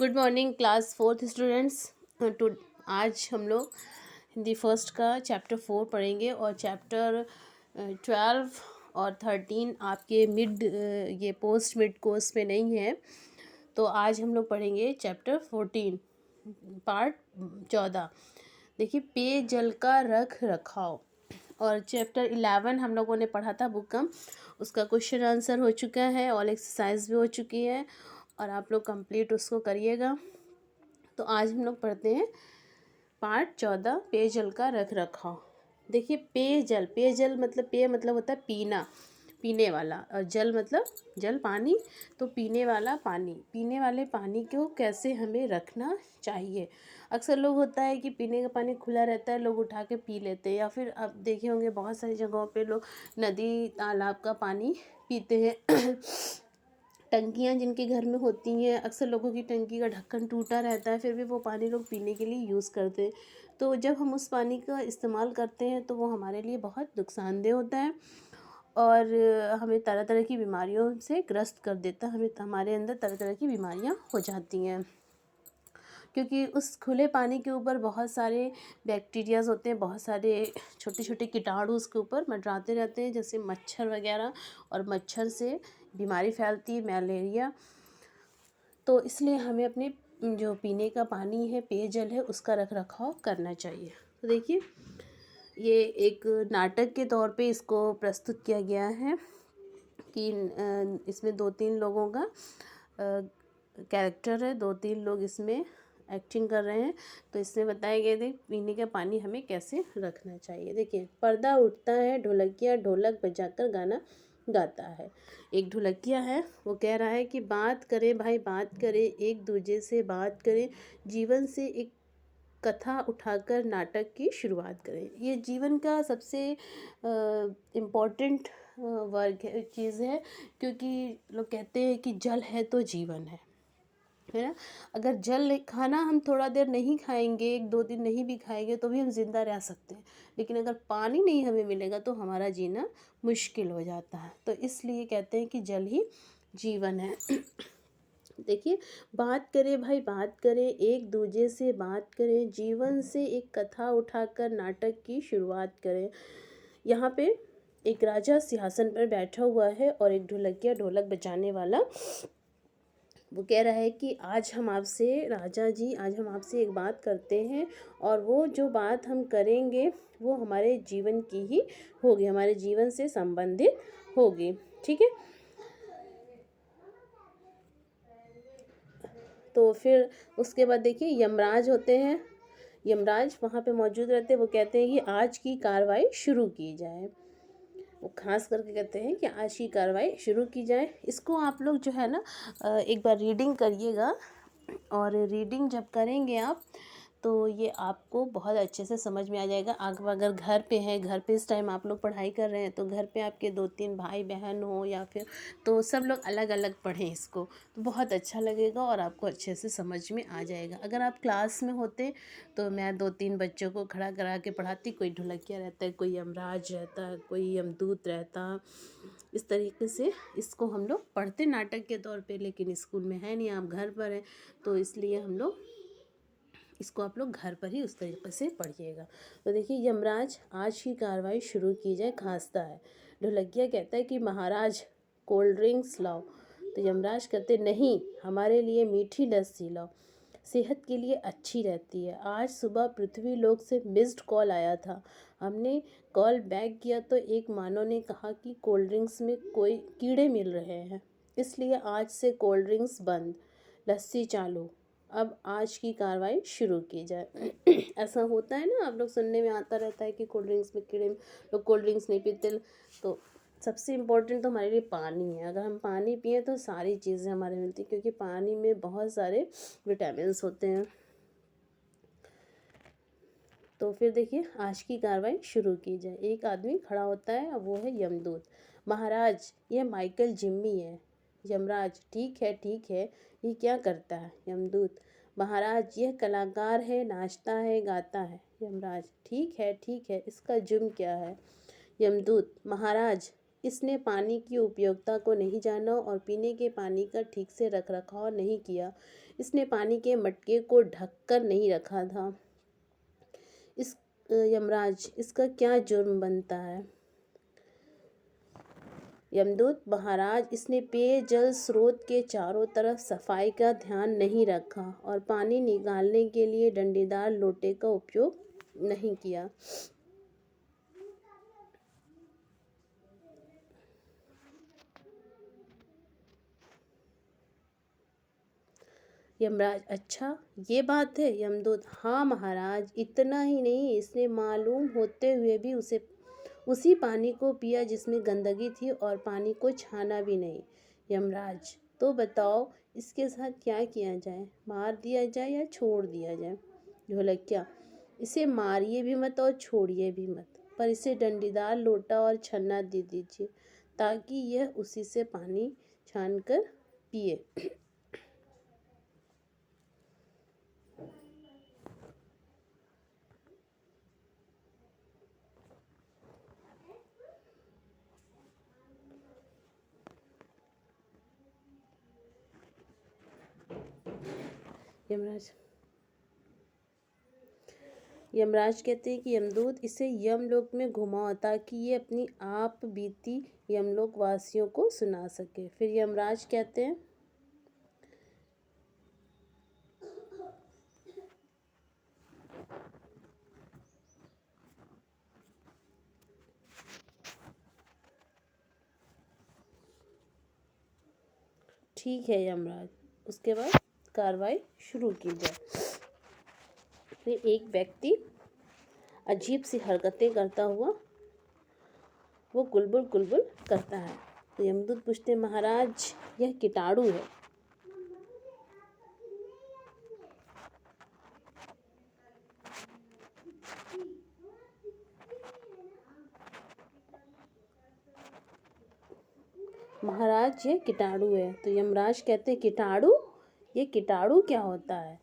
Good morning class fourth students. टू आज हम लोग हिंदी फर्स्ट का चैप्टर 4 पढ़ेंगे और चैप्टर 12 और 13 आपके ये पोस्ट मिड कोर्स में नहीं है। तो आज हम लोग पढ़ेंगे चैप्टर 14 पार्ट 14। देखिए, पेय जल का रख रखाव। और चैप्टर 11 हम लोगों ने पढ़ा था बुकम, उसका क्वेश्चन आंसर हो चुका है और एक्सरसाइज भी हो चुकी है और आप लोग कंप्लीट उसको करिएगा। तो आज हम लोग पढ़ते हैं पार्ट 14 पेयजल का रख रखाव। देखिए, पेयजल मतलब पेय मतलब होता है पीना, पीने वाला, और जल मतलब जल पानी। तो पीने वाला पानी, पीने वाले पानी को कैसे हमें रखना चाहिए। अक्सर लोग होता है कि पीने का पानी खुला रहता है, लोग उठा के पी लेते हैं, या फिर आप देखे होंगे बहुत सारी जगहों पे लोग नदी तालाब का पानी पीते हैं। टंकियाँ जिनके घर में होती हैं, अक्सर लोगों की टंकी का ढक्कन टूटा रहता है, फिर भी वो पानी लोग पीने के लिए यूज़ करते हैं। तो जब हम उस पानी का इस्तेमाल करते हैं तो वो हमारे लिए बहुत नुकसानदेह होता है और हमें तरह तरह की बीमारियों से ग्रस्त कर देता है। हमारे अंदर तरह तरह की बीमारियां हो जाती हैं, क्योंकि उस खुले पानी के ऊपर बहुत सारे बैक्टीरियाज होते हैं, बहुत सारे छोटे छोटे कीटाणु उसके ऊपर मंडराते रहते हैं, जैसे मच्छर वगैरह, और मच्छर से बीमारी फैलती है, मलेरिया। तो इसलिए हमें अपने जो पीने का पानी है, पेयजल है, उसका रख रखाव करना चाहिए। तो देखिए, ये एक नाटक के तौर पे इसको प्रस्तुत किया गया है कि इसमें 2-3 लोगों का कैरेक्टर है, 2-3 लोग इसमें एक्टिंग कर रहे हैं। तो इसमें बताया गया था पीने का पानी हमें कैसे रखना चाहिए। देखिए, पर्दा उठता है, ढोलकिया ढोलक बजाकर गाना गाता है। एक ढोलकिया है, वो कह रहा है कि बात करें भाई, बात करें, एक दूजे से बात करें, जीवन से एक कथा उठाकर नाटक की शुरुआत करें। ये जीवन का सबसे इम्पोर्टेंट वर्ग है, चीज़ है, क्योंकि लोग कहते हैं कि जल है तो जीवन है ना। अगर जल खाना हम थोड़ा देर नहीं खाएंगे, 1-2 दिन नहीं भी खाएंगे तो भी हम जिंदा रह सकते हैं, लेकिन अगर पानी नहीं हमें मिलेगा तो हमारा जीना मुश्किल हो जाता है। तो इसलिए कहते हैं कि जल ही जीवन है। देखिए, बात करें भाई, बात करें, एक दूजे से बात करें, जीवन से एक कथा उठाकर नाटक की शुरुआत करें। यहाँ पे एक राजा सिंहासन पर बैठा हुआ है और एक ढोलकिया ढोलक बजाने वाला, वो कह रहा है कि आज हम आपसे, राजा जी, आज हम आपसे एक बात करते हैं और वो जो बात हम करेंगे वो हमारे जीवन की ही होगी, हमारे जीवन से संबंधित होगी। ठीक है। तो फिर उसके बाद देखिए, यमराज होते हैं, यमराज वहाँ पे मौजूद रहते हैं। वो कहते हैं कि आज की कार्रवाई शुरू की जाए। वो खास करके कहते हैं कि आज की कार्रवाई शुरू की जाए। इसको आप लोग जो है ना एक बार रीडिंग करिएगा, और रीडिंग जब करेंगे आप तो ये आपको बहुत अच्छे से समझ में आ जाएगा। आप अगर घर पे हैं, घर पे इस टाइम आप लोग पढ़ाई कर रहे हैं, तो घर पे आपके 2-3 भाई बहन हो या फिर, तो सब लोग अलग अलग पढ़ें इसको, तो बहुत अच्छा लगेगा और आपको अच्छे से समझ में आ जाएगा। अगर आप क्लास में होते तो मैं 2-3 बच्चों को खड़ा करा के पढ़ाती, कोई ढोलकिया रहता है, कोई यमराज रहता है, कोई यमदूत रहता। इस तरीके से इसको हम लोग पढ़ते नाटक के तौर पे, लेकिन स्कूल में है नहीं, आप घर पर हैं, तो इसलिए हम लोग इसको, आप लोग घर पर ही उस तरीके से पढ़िएगा। तो देखिए, यमराज, आज की कार्रवाई शुरू की जाए, खांसता है। ढोलकिया कहता है कि महाराज कोल्ड ड्रिंक्स लाओ। तो यमराज कहते नहीं, हमारे लिए मीठी लस्सी लाओ, सेहत के लिए अच्छी रहती है। आज सुबह पृथ्वी लोक से मिस्ड कॉल आया था, हमने कॉल बैक किया तो एक मानव ने कहा कि कोल्ड ड्रिंक्स में कोई कीड़े मिल रहे हैं, इसलिए आज से कोल्ड ड्रिंक्स बंद, लस्सी चालू, अब आज की कार्रवाई शुरू की जाए। ऐसा होता है ना, आप लोग सुनने में आता रहता है कि कोल्ड ड्रिंक्स में कीड़े, लोग कोल्ड ड्रिंक्स नहीं पीते। तो सबसे इम्पोर्टेंट तो हमारे लिए पानी है। अगर हम पानी पिए तो सारी चीज़ें हमारे मिलती हैं, क्योंकि पानी में बहुत सारे विटामिन्स होते हैं। तो फिर देखिए, आज की कार्रवाई शुरू की जाए। एक आदमी खड़ा होता है, वो है यमदूत। महाराज, यह माइकल जिम्मी है। यमराज, ठीक है ठीक है, ये क्या करता है। यमदूत, महाराज यह कलाकार है, नाचता है, गाता है। यमराज, ठीक है, इसका जुर्म क्या है। यमदूत, महाराज इसने पानी की उपयोगिता को नहीं जाना और पीने के पानी का ठीक से रख रखाव नहीं किया, इसने पानी के मटके को ढक कर नहीं रखा था। इस यमराज, इसका क्या जुर्म बनता है? यमदूत, महाराज, इसने पेयजल स्रोत के चारों तरफ सफाई का ध्यान नहीं रखा और पानी निकालने के लिए डंडीदार लोटे का उपयोग नहीं किया। यमराज, अच्छा ये बात है। यमदूत, हाँ महाराज, इतना ही नहीं, इसने मालूम होते हुए भी उसी पानी को पिया जिसमें गंदगी थी और पानी को छाना भी नहीं। यमराज, तो बताओ इसके साथ क्या किया जाए? मार दिया जाए या छोड़ दिया जाए? ढोलकिया, इसे मारिए भी मत और छोड़िए भी मत, पर इसे डंडीदार लोटा और छन्ना दे दीजिए ताकि यह उसी से पानी छान कर पिए। यमराज कहते हैं कि यमदूत, इसे यमलोक में घुमाओ ताकि ये अपनी आप बीती यमलोक वासियों को सुना सके। फिर यमराज कहते हैं, ठीक है यमराज। उसके बाद कार्रवाई शुरू की जाए। फिर एक व्यक्ति अजीब सी हरकतें करता हुआ वो गुलबुल गुलबुल करता है। तो यमदूत पूछते, महाराज, यह कीटाणु है। महाराज, यह कीटाणु है। तो यमराज कहते, कीटाणु? ये कीटाणु क्या होता है?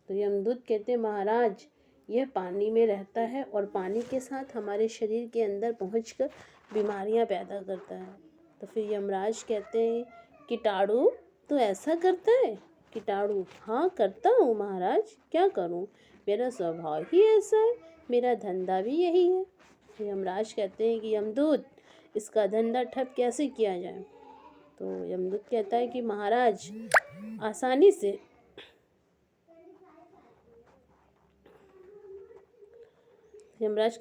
तो यमदूत कहते, महाराज, यह पानी में रहता है और पानी के साथ हमारे शरीर के अंदर पहुंचकर बीमारियां पैदा करता है। तो फिर यमराज कहते हैं, कीटाणु तो ऐसा करता है? कीटाणु, हाँ करता हूँ महाराज, क्या करूँ, मेरा स्वभाव ही ऐसा है, मेरा धंधा भी यही है। तो यमराज कहते हैं कि यमदूत, इसका धंधा ठप कैसे किया जाए? तो यमदूत कहता है कि महाराज, आसानी से। यमराज,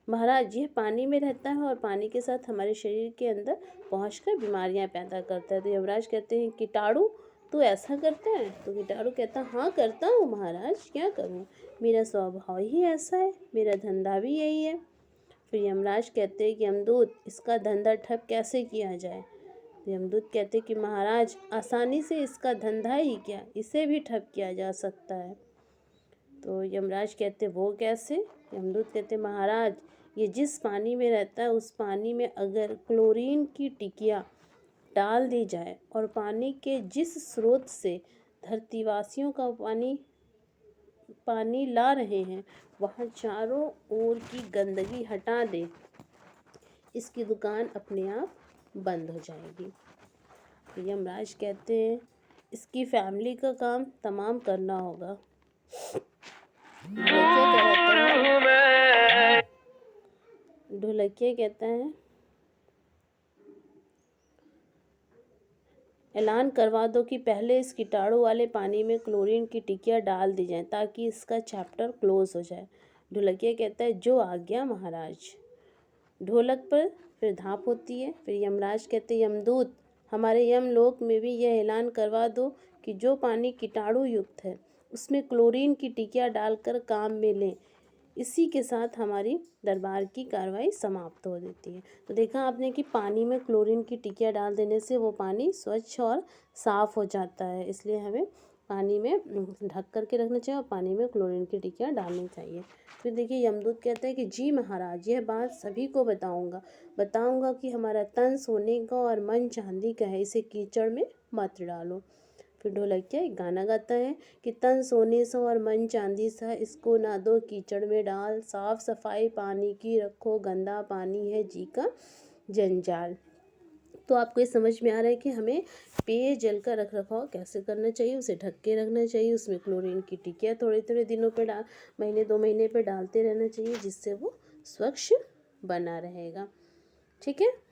महाराज, यह पानी में रहता है और पानी के साथ हमारे शरीर के अंदर पहुंचकर बीमारियां पैदा करता है। तो यमराज कहते हैं, कीटाणु तो ऐसा करता है? तो कीटाणु कहता है, हाँ करता हूँ महाराज, क्या करूँ, मेरा स्वभाव ही ऐसा है, मेरा धंधा भी यही है। फिर यमराज कहते हैं कि यमदूत, इसका धंधा ठप कैसे किया जाए? तो यमदूत कहते हैं कि महाराज, आसानी से, इसका धंधा ही क्या, इसे भी ठप किया जा सकता है। तो यमराज कहते, वो कैसे? यमदूत कहते, महाराज, ये जिस पानी में रहता है उस पानी में अगर क्लोरीन की टिकिया डाल दी जाए और पानी के जिस स्रोत से धरतीवासियों का पानी ला रहे हैं वहाँ चारों ओर की गंदगी हटा दे, इसकी दुकान अपने आप बंद हो जाएगी। तो यमराज कहते हैं, इसकी फैमिली का काम तमाम करना होगा। ढोलकिया कहता है, ऐलान करवा दो कि पहले इस कीटाणु वाले पानी में क्लोरीन की टिकिया डाल दी जाए ताकि इसका चैप्टर क्लोज हो जाए। ढोलकिया कहता है, जो आज्ञा महाराज। ढोलक पर फिर धाप होती है। फिर यमराज कहते, यमदूत, हमारे यमलोक में भी यह ऐलान करवा दो कि जो पानी कीटाणु युक्त है उसमें क्लोरीन की टिकिया डालकर काम में लें। इसी के साथ हमारी दरबार की कार्रवाई समाप्त हो देती है। तो देखा आपने कि पानी में क्लोरीन की टिकिया डाल देने से वो पानी स्वच्छ और साफ़ हो जाता है, इसलिए हमें पानी में ढक करके रखना चाहिए और पानी में क्लोरीन की टिकिया डालनी चाहिए। फिर देखिए यमदूत कहता है कि जी महाराज, यह बात सभी को बताऊंगा कि हमारा तन सोने का और मन चांदी का है, इसे कीचड़ में मत डालो। फिर ढोलकिया एक गाना गाता है कि तन सोने सा और मन चांदी सा, इसको ना दो कीचड़ में डाल, साफ सफाई पानी की रखो, गंदा पानी है जी का जंजाल। तो आपको ये समझ में आ रहा है कि हमें पेयजल का रख रखाव कैसे करना चाहिए, उसे ढक के रखना चाहिए, उसमें क्लोरीन की टिकिया थोड़े थोड़े दिनों पे महीने 2 महीने पे डालते रहना चाहिए, जिससे वो स्वच्छ बना रहेगा। ठीक है।